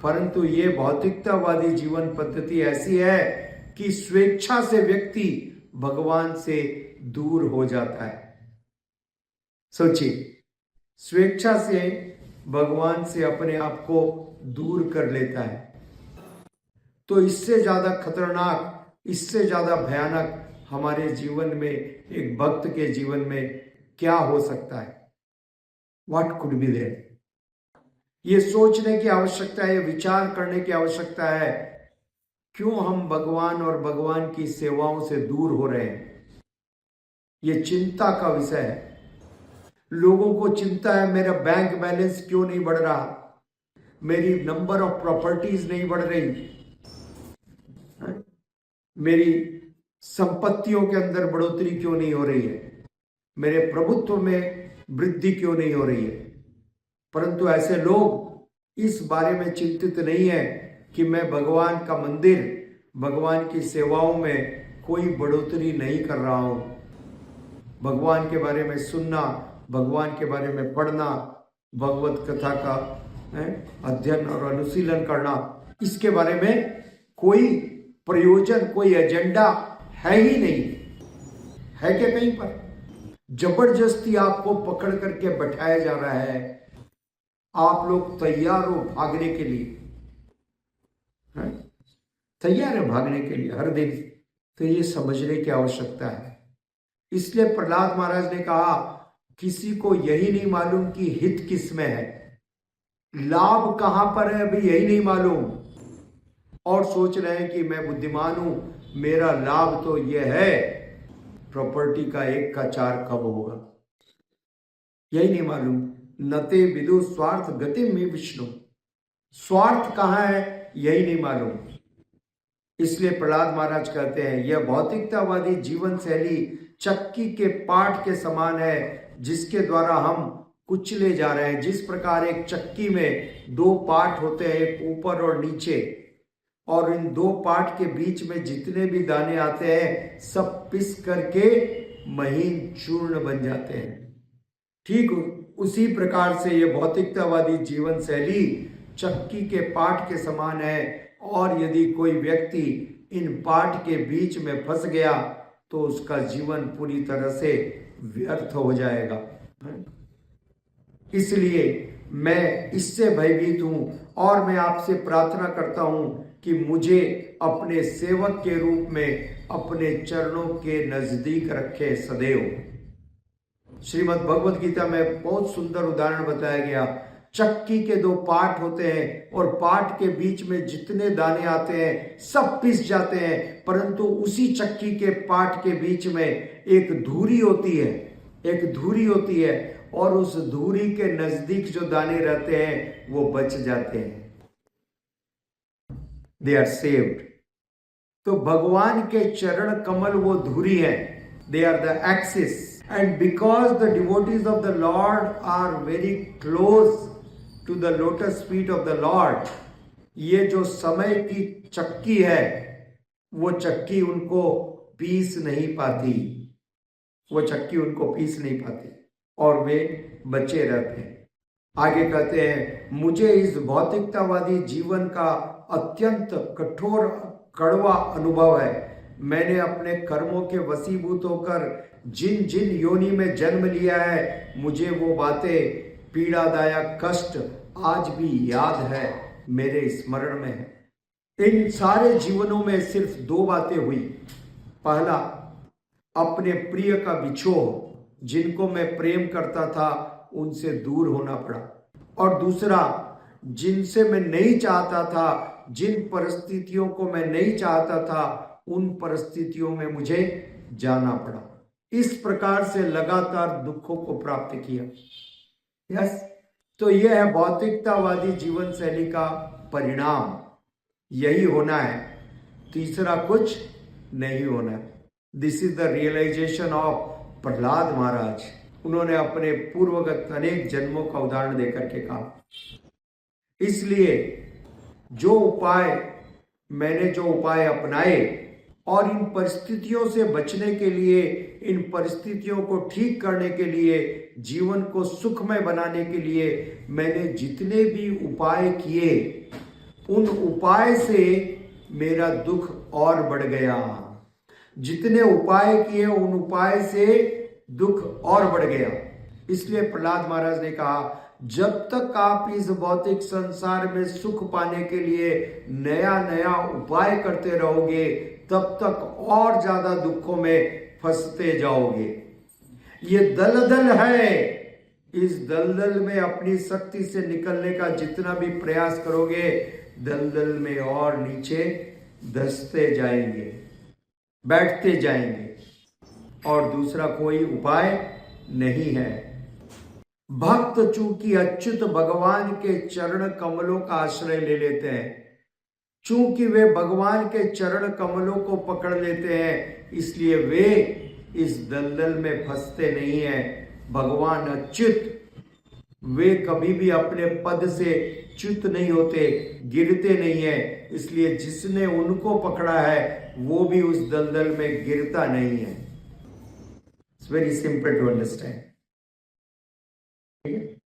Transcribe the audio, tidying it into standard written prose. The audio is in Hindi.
परंतु ये भौतिकतावादी जीवन पद्धति ऐसी है कि स्वेच्छा से व्यक्ति भगवान से दूर हो जाता है। सोचिए, स्वेच्छा से भगवान से अपने आप को दूर कर लेता है। तो इससे ज्यादा खतरनाक, इससे ज्यादा भयानक हमारे जीवन में, एक भक्त के जीवन में क्या हो सकता है? What could be there? ये सोचने की आवश्यकता है, विचार करने की आवश्यकता है, क्यों हम भगवान और भगवान की सेवाओं से दूर हो रहे हैं। ये चिंता का विषय है। लोगों को चिंता है, मेरा बैंक बैलेंस क्यों नहीं बढ़ रहा, मेरी नंबर ऑफ प्रॉपर्टीज नहीं बढ़ रही, मेरी संपत्तियों के अंदर बढ़ोतरी क्यों नहीं हो रही है, मेरे प्रभुत्व में वृद्धि क्यों नहीं हो रही है। परंतु ऐसे लोग इस बारे में चिंतित नहीं है कि मैं भगवान का मंदिर, भगवान की सेवाओं में कोई बढ़ोतरी नहीं कर रहा हूं। भगवान के बारे में सुनना, भगवान के बारे में पढ़ना, भगवत कथा का अध्ययन और अनुशीलन करना, इसके बारे में कोई प्रयोजन, कोई एजेंडा है ही नहीं। है क्या कहीं पर? जबरदस्ती आपको पकड़ करके बैठाया जा रहा है, आप लोग तैयार हो भागने के लिए, तैयार है भागने के लिए हर दिन। तो ये समझने की आवश्यकता है। इसलिए प्रहलाद महाराज ने कहा, किसी को यही नहीं मालूम कि हित किस में है, लाभ कहां पर है अभी यही नहीं मालूम, और सोच रहे हैं कि मैं बुद्धिमान हूं, मेरा लाभ तो यह है, प्रॉपर्टी का 1 का 4 कब होगा, यही नहीं मालूम। नते विदु स्वार्थ गति में विष्णु, स्वार्थ कहां है यही नहीं मालूम। इसलिए प्रहलाद महाराज कहते हैं, यह भौतिकतावादी जीवन शैली चक्की के पाठ के समान है, जिसके द्वारा हम कुचले जा रहे हैं। जिस प्रकार एक चक्की में 2 पार्ट होते हैं, एक ऊपर और नीचे, और इन 2 पार्ट के बीच में जितने भी दाने आते हैं सब पिस करके महीन चूर्ण बन जाते हैं। ठीक उसी प्रकार से ये भौतिकतावादी जीवन शैली चक्की के पार्ट के समान है, और यदि कोई व्यक्ति इन पार्ट के बीच में फंस गया तो उसका जीवन पूरी तरह से व्यर्थ हो जाएगा। इसलिए मैं इससे भयभीत हूं, और मैं आपसे प्रार्थना करता हूं कि मुझे अपने सेवक के रूप में अपने चरणों के नजदीक रखे सदैव। श्रीमद् भगवद गीता में बहुत सुंदर उदाहरण बताया गया। चक्की के 2 पार्ट होते हैं, और पार्ट के बीच में जितने दाने आते हैं सब पिस जाते हैं, परंतु उसी चक्की के पार्ट के बीच में एक धुरी होती है, एक धुरी होती है, और उस धुरी के नजदीक जो दाने रहते हैं वो बच जाते हैं, दे आर सेव्ड। तो भगवान के चरण कमल वो धुरी है, they are the axis. And because the devotees of the Lord are very close to the lotus feet of the Lord, ये जो समय की चक्की है वो चक्की उनको पीस नहीं पाती, वो चक्की उनको पीस नहीं पाती, और वे बचे रहते हैं। आगे कहते हैं, मुझे इस भौतिकतावादी जीवन का अत्यंत कठोर कड़वा अनुभव है। मैंने अपने कर्मों के वशीभूत होकर जिन जिन योनि में जन्म लिया है, मुझे वो बातें, पीड़ादायक कष्ट आज भी याद है, मेरे स्मरण में है। इन सारे जीवनों में सिर्फ 2 बातें हुई। पहला, अपने प्रिय का विछोह, जिनको मैं प्रेम करता था उनसे दूर होना पड़ा, और दूसरा, जिनसे मैं नहीं चाहता था, जिन परिस्थितियों को मैं नहीं चाहता था, उन परिस्थितियों में मुझे जाना पड़ा। इस प्रकार से लगातार दुखों को प्राप्त किया। यस, तो यह है भौतिकतावादी जीवन शैली का परिणाम। यही होना है, तीसरा कुछ नहीं होना है। This is the realization of Prahlad Maharaj. उन्होंने अपने पूर्वगत अनेक जन्मों का उदाहरण देकर के कहा। इसलिए मैंने जो उपाय अपनाए, और इन परिस्थितियों से बचने के लिए, इन परिस्थितियों को ठीक करने के लिए, जीवन को सुखमय बनाने के लिए मैंने जितने भी उपाय किए, उन उपाय से मेरा दुख और बढ़ गया। जितने उपाय किए उन उपाय से दुख और बढ़ गया। इसलिए प्रहलाद महाराज ने कहा, जब तक आप इस भौतिक संसार में सुख पाने के लिए नया नया उपाय करते रहोगे, तब तक और ज्यादा दुखों में फंसते जाओगे। ये दलदल है। इस दलदल में अपनी शक्ति से निकलने का जितना भी प्रयास करोगे, दलदल में और नीचे धंसते जाएंगे, बैठते जाएंगे, और दूसरा कोई उपाय नहीं है। भक्त चूंकि अच्युत भगवान के चरण कमलों का आश्रय ले लेते हैं, चूंकि वे भगवान के चरण कमलों को पकड़ लेते हैं, इसलिए वे इस दलदल में फंसते नहीं हैं। भगवान अच्युत, वे कभी भी अपने पद से च्युत नहीं होते, गिरते नहीं है। इसलिए जिसने उनको पकड़ा है वो भी उस दलदल में गिरता नहीं है। It's very simple to understand.